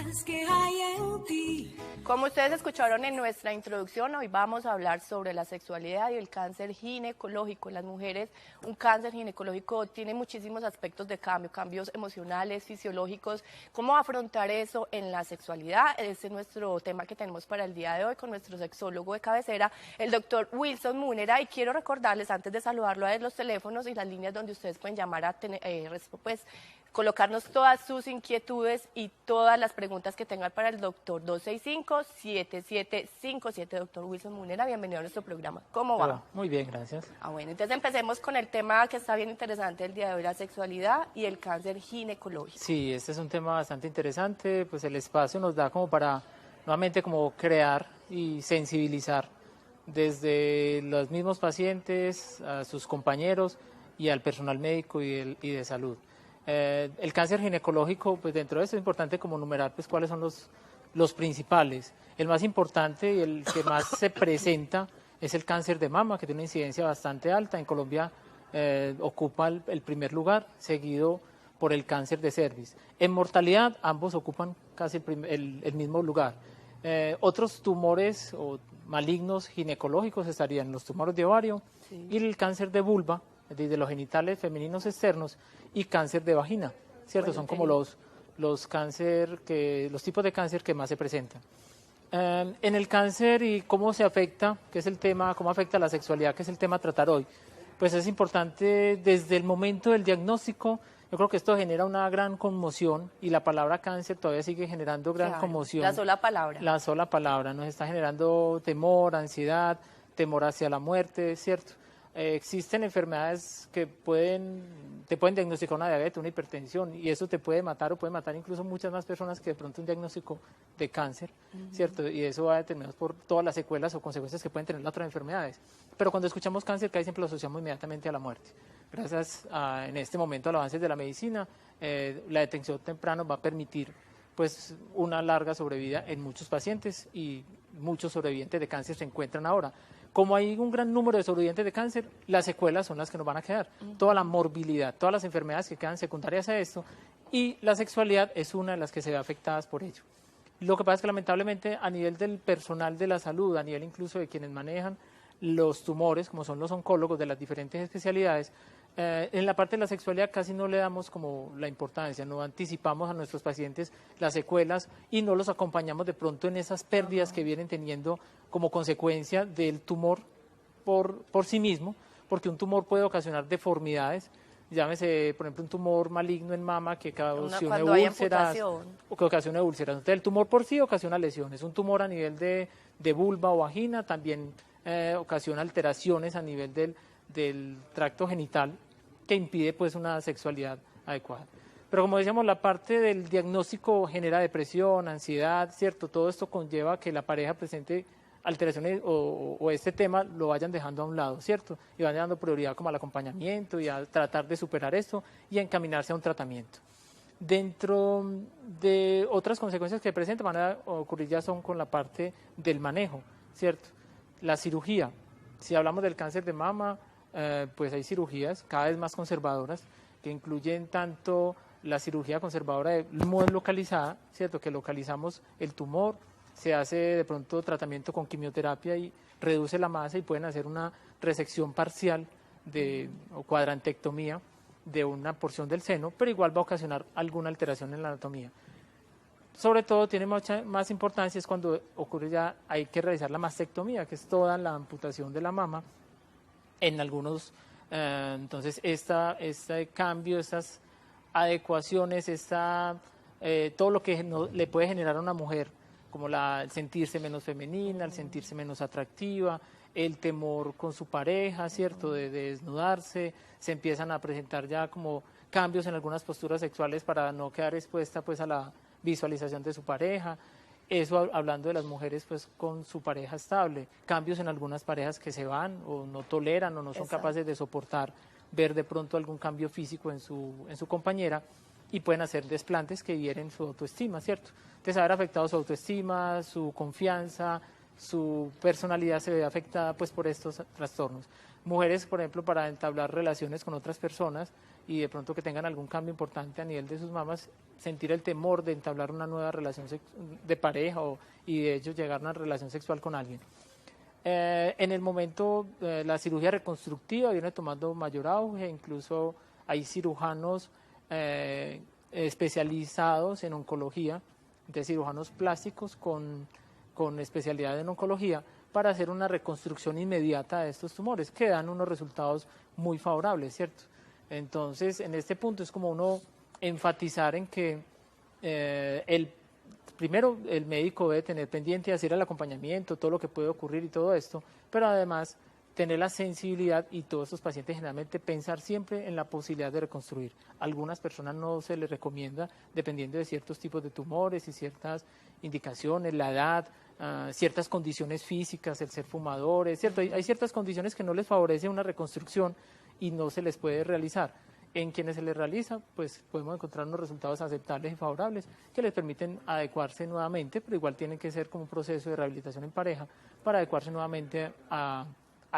más que hay en ti. Como ustedes escucharon en nuestra introducción, hoy vamos a hablar sobre la sexualidad y el cáncer ginecológico. En las mujeres, un cáncer ginecológico tiene muchísimos aspectos de cambio, cambios emocionales, fisiológicos. ¿Cómo afrontar eso en la sexualidad? Ese es nuestro tema que tenemos para el día de hoy con nuestro sexólogo de cabecera, el doctor Wilson Múnera. Y quiero recordarles, antes de saludarlo, a él los teléfonos y las líneas donde ustedes pueden llamar a colocarnos todas sus inquietudes y todas las preguntas que tengan para el doctor. 265-7757. Doctor Wilson Múnera, bienvenido a nuestro programa. ¿Cómo va? Muy bien, gracias. Bueno, entonces empecemos con el tema que está bien interesante el día de hoy, la sexualidad y el cáncer ginecológico. Sí, este es un tema bastante interesante, pues el espacio nos da como para nuevamente como crear y sensibilizar desde los mismos pacientes, a sus compañeros y al personal médico y de salud. El cáncer ginecológico, pues dentro de eso es importante como numerar pues cuáles son los principales. El más importante y el que más se presenta es el cáncer de mama, que tiene una incidencia bastante alta. En Colombia ocupa el primer lugar, seguido por el cáncer de cervix. En mortalidad ambos ocupan casi el mismo lugar. Otros tumores o malignos ginecológicos estarían los tumores de ovario y el cáncer de vulva, desde los genitales femeninos externos, y cáncer de vagina, ¿cierto? Son como los tipos de cáncer que más se presentan. En el cáncer y cómo se afecta, que es el tema, cómo afecta la sexualidad, que es el tema a tratar hoy, pues es importante desde el momento del diagnóstico. Yo creo que esto genera una gran conmoción y la palabra cáncer todavía sigue generando gran conmoción. La sola palabra. La sola palabra nos está generando temor, ansiedad, temor hacia la muerte, ¿cierto? Existen enfermedades que te pueden diagnosticar una diabetes, una hipertensión, y eso te puede matar o puede matar incluso muchas más personas que de pronto un diagnóstico de cáncer, ¿cierto? Y eso va determinado por todas las secuelas o consecuencias que pueden tener las otras enfermedades. Pero cuando escuchamos cáncer, casi siempre lo asociamos inmediatamente a la muerte. Gracias en este momento al avance de la medicina, la detección temprana va a permitir pues una larga sobrevida en muchos pacientes, y muchos sobrevivientes de cáncer se encuentran ahora. Como hay un gran número de sobrevivientes de cáncer, las secuelas son las que nos van a quedar. Toda la morbilidad, todas las enfermedades que quedan secundarias a esto, y la sexualidad es una de las que se ve afectadas por ello. Lo que pasa es que lamentablemente a nivel del personal de la salud, a nivel incluso de quienes manejan los tumores, como son los oncólogos de las diferentes especialidades, en la parte de la sexualidad casi no le damos como la importancia, no anticipamos a nuestros pacientes las secuelas y no los acompañamos de pronto en esas pérdidas que vienen teniendo como consecuencia del tumor por sí mismo, porque un tumor puede ocasionar deformidades, llámese por ejemplo un tumor maligno en mama que ocasione úlceras, o que ocasione úlceras. Entonces el tumor por sí ocasiona lesiones, un tumor a nivel de vulva o vagina también ocasiona alteraciones a nivel del tracto genital, que impide pues una sexualidad adecuada. Pero como decíamos, la parte del diagnóstico genera depresión, ansiedad, ¿cierto? Todo esto conlleva que la pareja presente alteraciones o este tema lo vayan dejando a un lado, ¿cierto? Y vayan dando prioridad como al acompañamiento y a tratar de superar esto y a encaminarse a un tratamiento. Dentro de otras consecuencias que presentan van a ocurrir ya son con la parte del manejo, ¿cierto? La cirugía. Si hablamos del cáncer de mama, pues hay cirugías cada vez más conservadoras que incluyen tanto la cirugía conservadora de muy localizada, ¿cierto? Que localizamos el tumor, se hace de pronto tratamiento con quimioterapia y reduce la masa y pueden hacer una resección parcial o cuadrantectomía de una porción del seno, pero igual va a ocasionar alguna alteración en la anatomía. Sobre todo tiene mucha más importancia es cuando ocurre ya, hay que realizar la mastectomía, que es toda la amputación de la mama. En algunos, entonces este cambio, estas adecuaciones, todo lo que le puede generar a una mujer, como el sentirse menos femenina, el sentirse menos atractiva, el temor con su pareja, ¿cierto?, de desnudarse, se empiezan a presentar ya como cambios en algunas posturas sexuales para no quedar expuesta pues a la visualización de su pareja. Eso hablando de las mujeres pues con su pareja estable, cambios en algunas parejas que se van o no toleran o no son capaces de soportar ver de pronto algún cambio físico en su compañera y pueden hacer desplantes que hieren su autoestima, ¿cierto? Entonces haber afectado su autoestima, su confianza, su personalidad se ve afectada pues por estos trastornos. Mujeres, por ejemplo, para entablar relaciones con otras personas y de pronto que tengan algún cambio importante a nivel de sus mamas, sentir el temor de entablar una nueva relación de pareja y de hecho llegar a una relación sexual con alguien. En el momento, la cirugía reconstructiva viene tomando mayor auge, incluso hay cirujanos especializados en oncología, de cirujanos plásticos con especialidad en oncología, para hacer una reconstrucción inmediata de estos tumores, que dan unos resultados muy favorables, ¿cierto? Entonces, en este punto es como uno enfatizar en que primero el médico debe tener pendiente de hacer el acompañamiento, todo lo que puede ocurrir y todo esto, pero además tener la sensibilidad y todos estos pacientes generalmente pensar siempre en la posibilidad de reconstruir. A algunas personas no se les recomienda, dependiendo de ciertos tipos de tumores y ciertas indicaciones, la edad, ciertas condiciones físicas, el ser fumadores, ¿cierto? Hay ciertas condiciones que no les favorece una reconstrucción y no se les puede realizar. En quienes se les realiza, pues podemos encontrar unos resultados aceptables y favorables que les permiten adecuarse nuevamente, pero igual tienen que ser como un proceso de rehabilitación en pareja para adecuarse nuevamente a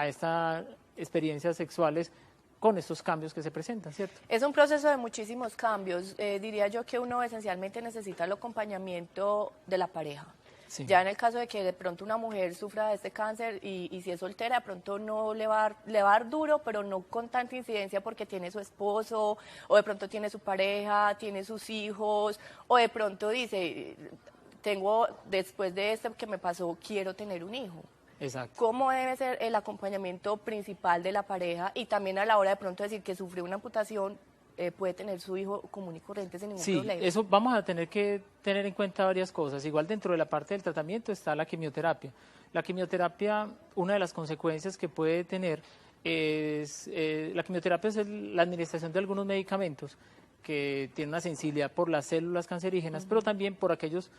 estas experiencias sexuales con estos cambios que se presentan, ¿cierto? Es un proceso de muchísimos cambios. Diría yo que uno esencialmente necesita el acompañamiento de la pareja. Sí. Ya en el caso de que de pronto una mujer sufra de este cáncer y si es soltera, de pronto no le va a dar duro, pero no con tanta incidencia porque tiene su esposo, o de pronto tiene su pareja, tiene sus hijos, o de pronto dice, después de esto que me pasó, quiero tener un hijo. Exacto. ¿Cómo debe ser el acompañamiento principal de la pareja? Y también a la hora de pronto decir que sufrió una amputación, puede tener su hijo común y corriente sin ningún problema. Sí, eso vamos a tener que tener en cuenta varias cosas. Igual dentro de la parte del tratamiento está la quimioterapia. La quimioterapia, una de las consecuencias que puede tener es, la quimioterapia es la administración de algunos medicamentos que tienen una sensibilidad por las células cancerígenas, pero también por aquellos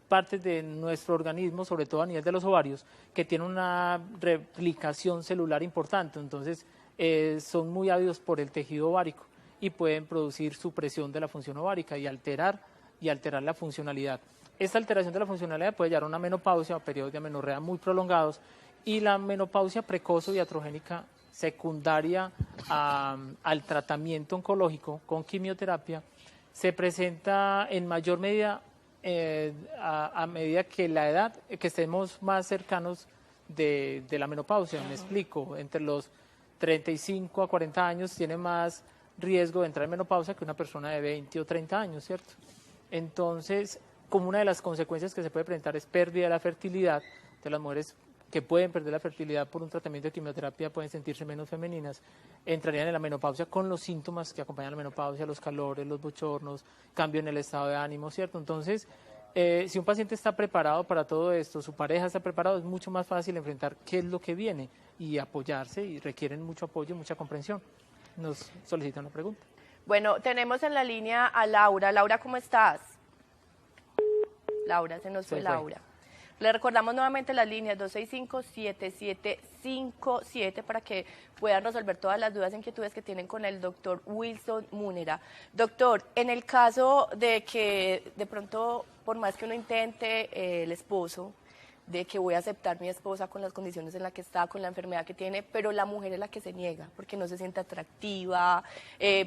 partes de nuestro organismo, sobre todo a nivel de los ovarios, que tienen una replicación celular importante. Entonces, son muy ávidos por el tejido ovárico y pueden producir supresión de la función ovárica y alterar la funcionalidad. Esta alteración de la funcionalidad puede llevar a una menopausia o periodos de amenorrea muy prolongados, y la menopausia precoz o iatrogénica secundaria al tratamiento oncológico con quimioterapia se presenta en mayor medida a medida que la edad, que estemos más cercanos de la menopausia. Me explico, entre los 35 a 40 años tiene más riesgo de entrar en menopausia que una persona de 20 o 30 años, ¿cierto? Entonces, como una de las consecuencias que se puede presentar es pérdida de la fertilidad. De las mujeres que pueden perder la fertilidad por un tratamiento de quimioterapia pueden sentirse menos femeninas, entrarían en la menopausia con los síntomas que acompañan la menopausia, los calores, los bochornos, cambio en el estado de ánimo, ¿cierto? Entonces, si un paciente está preparado para todo esto, su pareja está preparado, es mucho más fácil enfrentar qué es lo que viene y apoyarse, y requieren mucho apoyo y mucha comprensión. Nos solicita una pregunta. Bueno, tenemos en la línea a Laura. Laura, ¿cómo estás? Laura, se nos fue Laura. Le recordamos nuevamente las líneas 265-7757 para que puedan resolver todas las dudas e inquietudes que tienen con el doctor Wilson Múnera. Doctor, en el caso de que de pronto, por más que uno intente, el esposo, de que voy a aceptar mi esposa con las condiciones en las que está, con la enfermedad que tiene, pero la mujer es la que se niega, porque no se siente atractiva,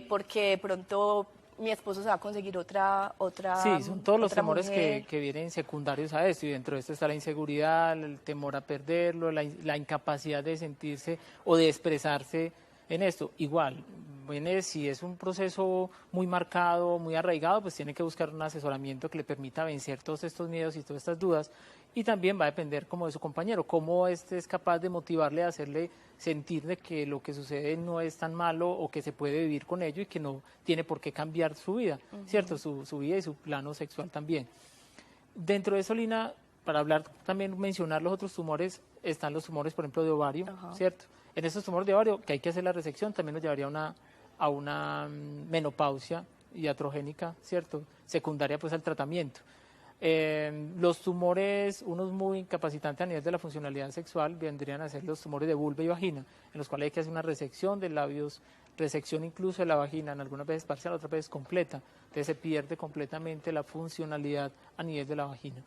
porque de pronto mi esposo se va a conseguir otra Sí, son todos los temores que vienen secundarios a esto, y dentro de esto está la inseguridad, el temor a perderlo, la incapacidad de sentirse o de expresarse en esto. Igual, si es un proceso muy marcado, muy arraigado, pues tiene que buscar un asesoramiento que le permita vencer todos estos miedos y todas estas dudas, y también va a depender como de su compañero, cómo este es capaz de motivarle, a hacerle sentir de que lo que sucede no es tan malo o que se puede vivir con ello y que no tiene por qué cambiar su vida, ¿cierto? Su vida y su plano sexual también. Dentro de eso, Lina, para hablar también, mencionar los otros tumores, están los tumores, por ejemplo, de ovario, ¿cierto? En estos tumores de ovario, que hay que hacer la resección, también nos llevaría a una menopausia iatrogénica, ¿cierto? Secundaria pues al tratamiento. Los tumores, unos muy incapacitantes a nivel de la funcionalidad sexual, vendrían a ser los tumores de vulva y vagina, en los cuales hay que hacer una resección de labios, resección incluso de la vagina, en algunas veces parcial, otras veces completa. Entonces se pierde completamente la funcionalidad a nivel de la vagina.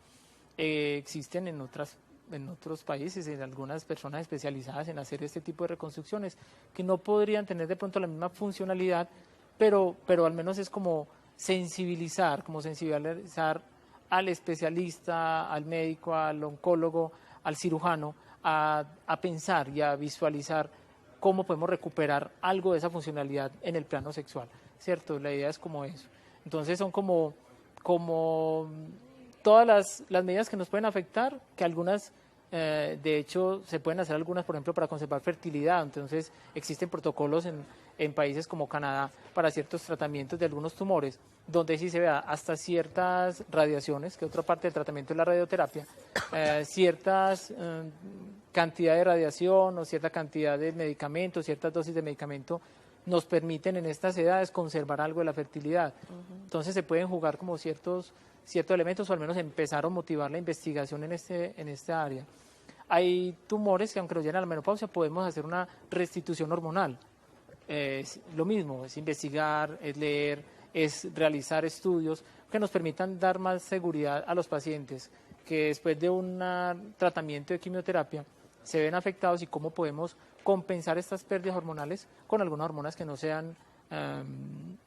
Existen en otros países, en algunas personas especializadas en hacer este tipo de reconstrucciones, que no podrían tener de pronto la misma funcionalidad pero al menos es como sensibilizar al especialista, al médico, al oncólogo, al cirujano, a pensar y a visualizar cómo podemos recuperar algo de esa funcionalidad en el plano sexual, ¿cierto? La idea es como eso. Entonces son como todas las medidas que nos pueden afectar, que algunas, de hecho, se pueden hacer algunas, por ejemplo, para conservar fertilidad. Entonces existen protocolos en países como Canadá para ciertos tratamientos de algunos tumores, donde sí se vea hasta ciertas radiaciones, que otra parte del tratamiento es la radioterapia, ciertas cantidad de radiación o cierta cantidad de medicamentos, ciertas dosis de medicamento nos permiten en estas edades conservar algo de la fertilidad. Entonces se pueden jugar como ciertos elementos o al menos empezar a motivar la investigación en esta área. Hay tumores que aunque nos llegan a la menopausia podemos hacer una restitución hormonal. Es lo mismo, es investigar, es leer, es realizar estudios que nos permitan dar más seguridad a los pacientes que después de un tratamiento de quimioterapia se ven afectados y cómo podemos compensar estas pérdidas hormonales con algunas hormonas que no sean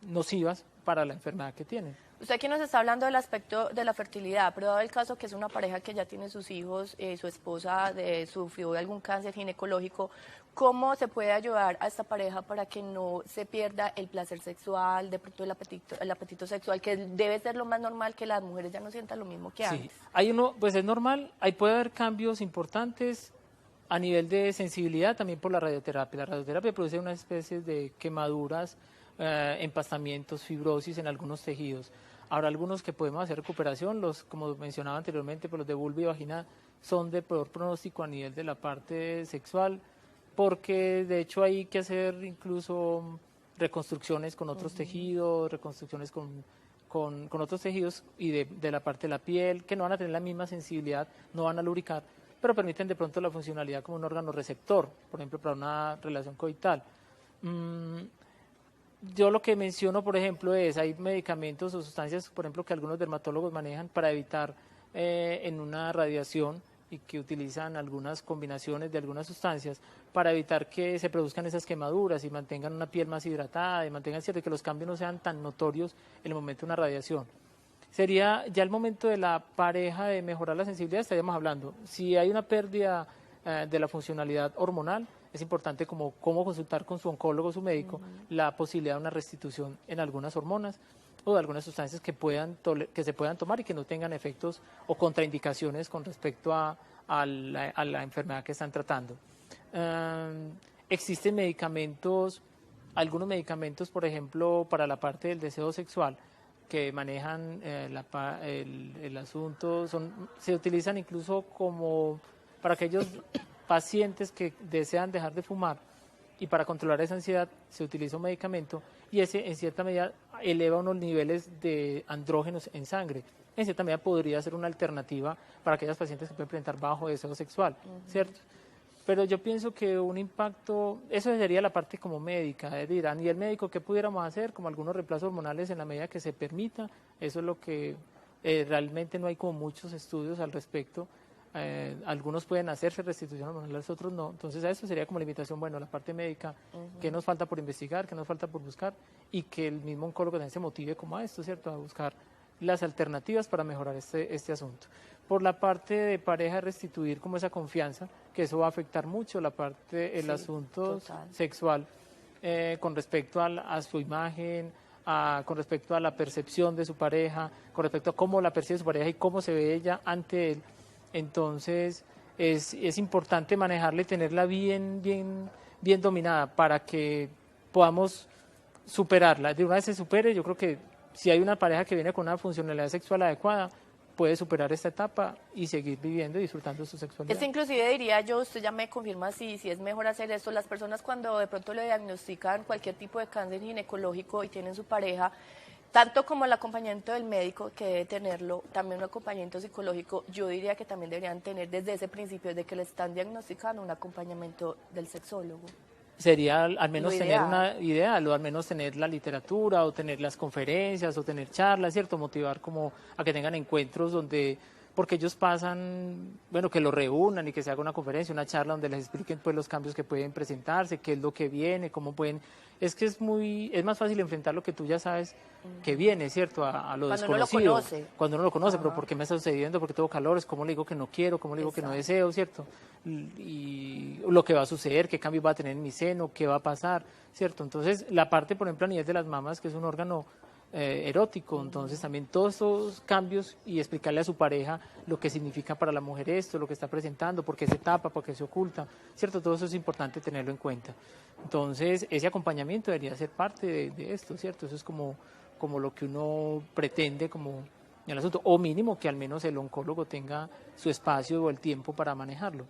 nocivas para la enfermedad que tienen. Usted aquí nos está hablando del aspecto de la fertilidad, pero dado el caso que es una pareja que ya tiene sus hijos, su esposa sufrió de algún cáncer ginecológico, ¿cómo se puede ayudar a esta pareja para que no se pierda el placer sexual, de pronto el apetito sexual, que debe ser lo más normal, que las mujeres ya no sientan lo mismo que antes? Sí, pues es normal, ahí puede haber cambios importantes a nivel de sensibilidad también por la radioterapia. La radioterapia produce una especie de quemaduras, empastamientos, fibrosis en algunos tejidos. Habrá algunos que podemos hacer recuperación, como mencionaba anteriormente, por los de vulva y vagina son de peor pronóstico a nivel de la parte sexual, porque de hecho hay que hacer incluso reconstrucciones con otros tejidos, reconstrucciones con otros tejidos y de la parte de la piel, que no van a tener la misma sensibilidad, no van a lubricar, pero permiten de pronto la funcionalidad como un órgano receptor, por ejemplo, para una relación coital. Yo lo que menciono, por ejemplo, hay medicamentos o sustancias, por ejemplo, que algunos dermatólogos manejan para evitar en una radiación y que utilizan algunas combinaciones de algunas sustancias para evitar que se produzcan esas quemaduras y mantengan una piel más hidratada y mantengan cierto que los cambios no sean tan notorios en el momento de una radiación. Sería ya el momento de la pareja de mejorar la sensibilidad, estaríamos hablando. Si hay una pérdida de la funcionalidad hormonal, es importante cómo consultar con su oncólogo, su médico, la posibilidad de una restitución en algunas hormonas o de algunas sustancias que se puedan tomar y que no tengan efectos o contraindicaciones con respecto a la enfermedad que están tratando. Existen algunos medicamentos, por ejemplo, para la parte del deseo sexual, que manejan el asunto, se utilizan incluso como para aquellos pacientes que desean dejar de fumar y para controlar esa ansiedad se utiliza un medicamento y ese en cierta medida eleva unos niveles de andrógenos en sangre. En cierta medida podría ser una alternativa para aquellas pacientes que pueden presentar bajo deseo sexual, ¿cierto? Pero yo pienso que un impacto, eso sería la parte como médica, dirán, ¿y el médico qué pudiéramos hacer? Como algunos reemplazos hormonales en la medida que se permita, eso es lo que realmente no hay como muchos estudios al respecto. Algunos pueden hacerse restitución hormonal, otros no. Entonces a eso sería como limitación, bueno, la parte médica, que nos falta por investigar, que nos falta por buscar y que el mismo oncólogo también se motive como a esto, ¿cierto? A buscar las alternativas para mejorar este asunto. Por la parte de pareja, restituir como esa confianza, que eso va a afectar mucho el asunto sexual con respecto a su imagen, con respecto a la percepción de su pareja, con respecto a cómo la percibe su pareja y cómo se ve ella ante él. Entonces es importante manejarla y tenerla bien dominada para que podamos superarla. De una vez se supere, yo creo que si hay una pareja que viene con una funcionalidad sexual adecuada, puede superar esta etapa y seguir viviendo y disfrutando de su sexualidad. Inclusive diría yo, usted ya me confirma si es mejor hacer esto. Las personas cuando de pronto le diagnostican cualquier tipo de cáncer ginecológico y tienen su pareja, tanto como el acompañamiento del médico, que debe tenerlo, también un acompañamiento psicológico, yo diría que también deberían tener desde ese principio, desde que le están diagnosticando, un acompañamiento del sexólogo. Sería al menos tener una idea, o al menos tener la literatura, o tener las conferencias, o tener charlas, ¿cierto? Motivar como a que tengan encuentros donde porque ellos pasan, bueno, que lo reúnan y que se haga una conferencia, una charla donde les expliquen pues los cambios que pueden presentarse, qué es lo que viene, cómo pueden, es que es más fácil enfrentar lo que tú ya sabes que viene, ¿cierto? A lo Cuando uno lo desconocido. conoce. Cuando uno lo conoce, pero ¿por qué me está sucediendo? ¿Por qué tengo calores? ¿Cómo le digo que no quiero? ¿Cómo le digo que no deseo? ¿Cierto? Y lo que va a suceder, qué cambio va a tener en mi seno, qué va a pasar, ¿cierto? Entonces, la parte, por ejemplo, a nivel de las mamas, que es un órgano erótico, entonces también todos estos cambios y explicarle a su pareja lo que significa para la mujer esto, lo que está presentando, por qué se tapa, por qué se oculta, ¿cierto? Todo eso es importante tenerlo en cuenta. Entonces, ese acompañamiento debería ser parte de esto, ¿cierto? Eso es como lo que uno pretende como en el asunto, o mínimo que al menos el oncólogo tenga su espacio o el tiempo para manejarlo.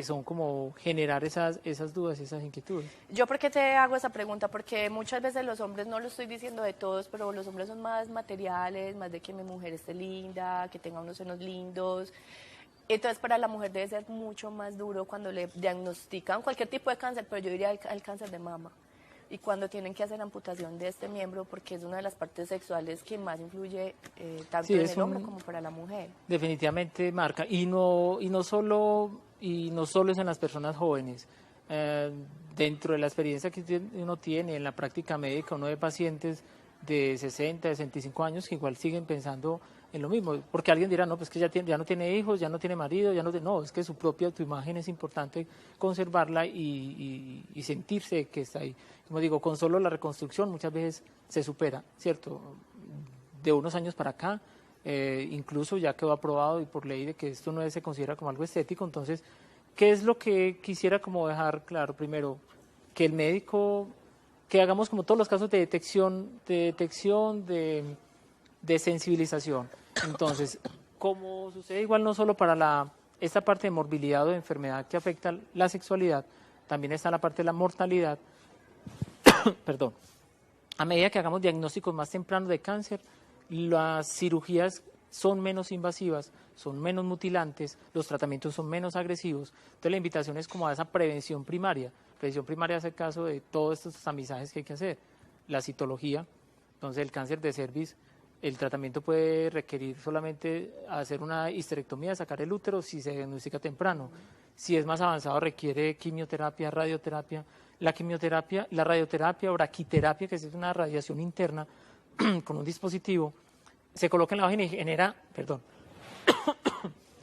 Son como generar esas dudas, esas inquietudes. Yo, ¿por qué te hago esa pregunta? Porque muchas veces los hombres, no lo estoy diciendo de todos, pero los hombres son más materiales, más de que mi mujer esté linda, que tenga unos senos lindos. Entonces, para la mujer debe ser mucho más duro cuando le diagnostican cualquier tipo de cáncer, pero yo diría el cáncer de mama. Y cuando tienen que hacer amputación de este miembro, porque es una de las partes sexuales que más influye tanto en el hombre como para la mujer. Definitivamente marca, y no solo es en las personas jóvenes. Dentro de la experiencia que uno tiene en la práctica médica, uno ve pacientes de 60, 65 años que igual siguen pensando en lo mismo, porque alguien dirá, no, pues que ya no tiene hijos, ya no tiene marido, no, es que su propia autoimagen es importante conservarla y sentirse que está ahí. Como digo, con solo la reconstrucción muchas veces se supera, ¿cierto? De unos años para acá, incluso ya quedó aprobado y por ley de que esto no se considera como algo estético. Entonces, ¿qué es lo que quisiera como dejar claro? Primero, que el médico, que hagamos como todos los casos de detección, de sensibilización. Entonces, como sucede igual no solo para esta parte de morbilidad o de enfermedad que afecta la sexualidad, también está la parte de la mortalidad. Perdón. A medida que hagamos diagnósticos más tempranos de cáncer, las cirugías son menos invasivas, son menos mutilantes, los tratamientos son menos agresivos. Entonces la invitación es como a esa prevención primaria. Prevención primaria es el caso de todos estos tamizajes que hay que hacer. La citología, entonces el cáncer de cervix, el tratamiento puede requerir solamente hacer una histerectomía, sacar el útero si se diagnostica temprano. Si es más avanzado requiere quimioterapia, radioterapia. La quimioterapia, la radioterapia o braquiterapia, que es una radiación interna con un dispositivo, se coloca en la vagina y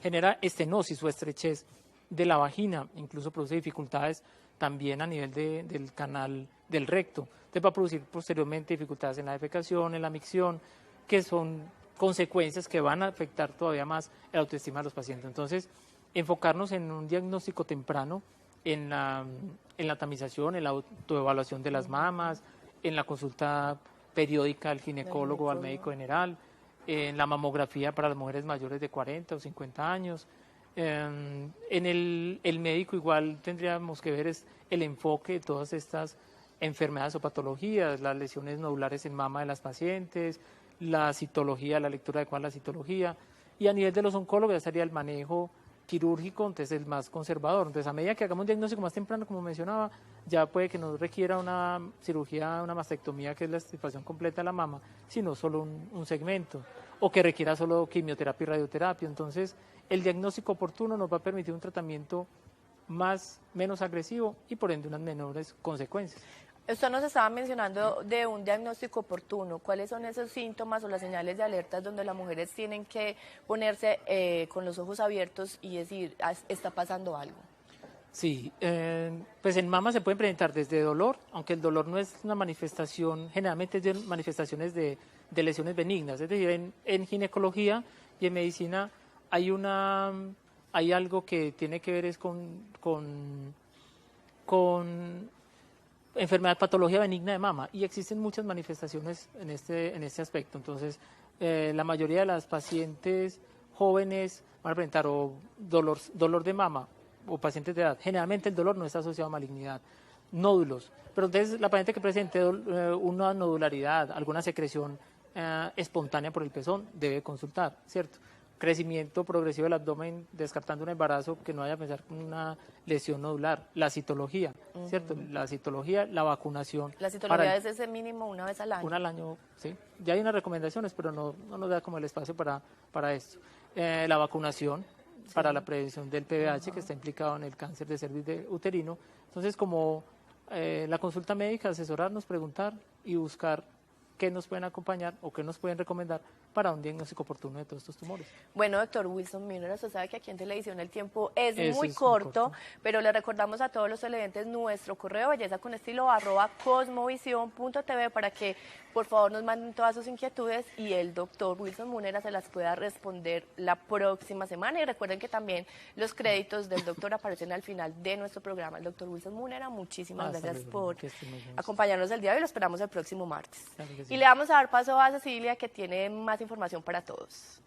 genera estenosis o estrechez de la vagina, incluso produce dificultades también a nivel del canal del recto. Entonces va a producir posteriormente dificultades en la defecación, en la micción, que son consecuencias que van a afectar todavía más la autoestima de los pacientes. Entonces, enfocarnos en un diagnóstico temprano, en la tamización, en la autoevaluación de las mamas, en la consulta periódica al ginecólogo o al médico general, en la mamografía para las mujeres mayores de 40 o 50 años. En el médico igual tendríamos que ver el enfoque de todas estas enfermedades o patologías, las lesiones nodulares en mama de las pacientes, la citología, la lectura adecuada de la citología, y a nivel de los oncólogos ya estaría el manejo quirúrgico, entonces el más conservador. Entonces, a medida que hagamos un diagnóstico más temprano, como mencionaba, ya puede que no requiera una cirugía, una mastectomía, que es la extirpación completa de la mama, sino solo un segmento, o que requiera solo quimioterapia y radioterapia. Entonces, el diagnóstico oportuno nos va a permitir un tratamiento menos agresivo y por ende unas menores consecuencias. Usted nos estaba mencionando de un diagnóstico oportuno. ¿Cuáles son esos síntomas o las señales de alerta donde las mujeres tienen que ponerse con los ojos abiertos y decir, está pasando algo? Sí, pues en mama se pueden presentar desde dolor, aunque el dolor no es una manifestación, generalmente es de manifestaciones de lesiones benignas. Es decir, en ginecología y en medicina hay algo que tiene que ver con enfermedad, patología benigna de mama, y existen muchas manifestaciones en este aspecto. Entonces, la mayoría de las pacientes jóvenes van a presentar o dolor de mama o pacientes de edad. Generalmente el dolor no está asociado a malignidad. Nódulos, pero entonces la paciente que presente una nodularidad, alguna secreción espontánea por el pezón, debe consultar, ¿cierto? Crecimiento progresivo del abdomen, descartando un embarazo, que no vaya a pensar con una lesión nodular. La citología, ¿cierto? La citología, la vacunación. La citología es ese mínimo una vez al año. Una al año, sí. Ya hay unas recomendaciones, pero no nos da como el espacio para esto. la vacunación para la prevención del PVH, que está implicado en el cáncer de cervix uterino. Entonces, como la consulta médica, asesorarnos, preguntar y buscar qué nos pueden acompañar o qué nos pueden recomendar para un diagnóstico oportuno de todos estos tumores. Bueno, doctor Wilson Müller, usted sabe que aquí en televisión el tiempo es muy Muy corto, corto, pero le recordamos a todos los televidentes nuestro correo bellezaconestilo@cosmovision.tv para que por favor nos manden todas sus inquietudes y el doctor Wilson Munera se las pueda responder la próxima semana. Y recuerden que también los créditos del doctor aparecen al final de nuestro programa. El doctor Wilson Munera, muchísimas Hasta gracias luego, por que esté muy bien. acompañarnos el día de hoy y lo esperamos el próximo martes. Claro que sí. Y le vamos a dar paso a Cecilia, que tiene más información para todos.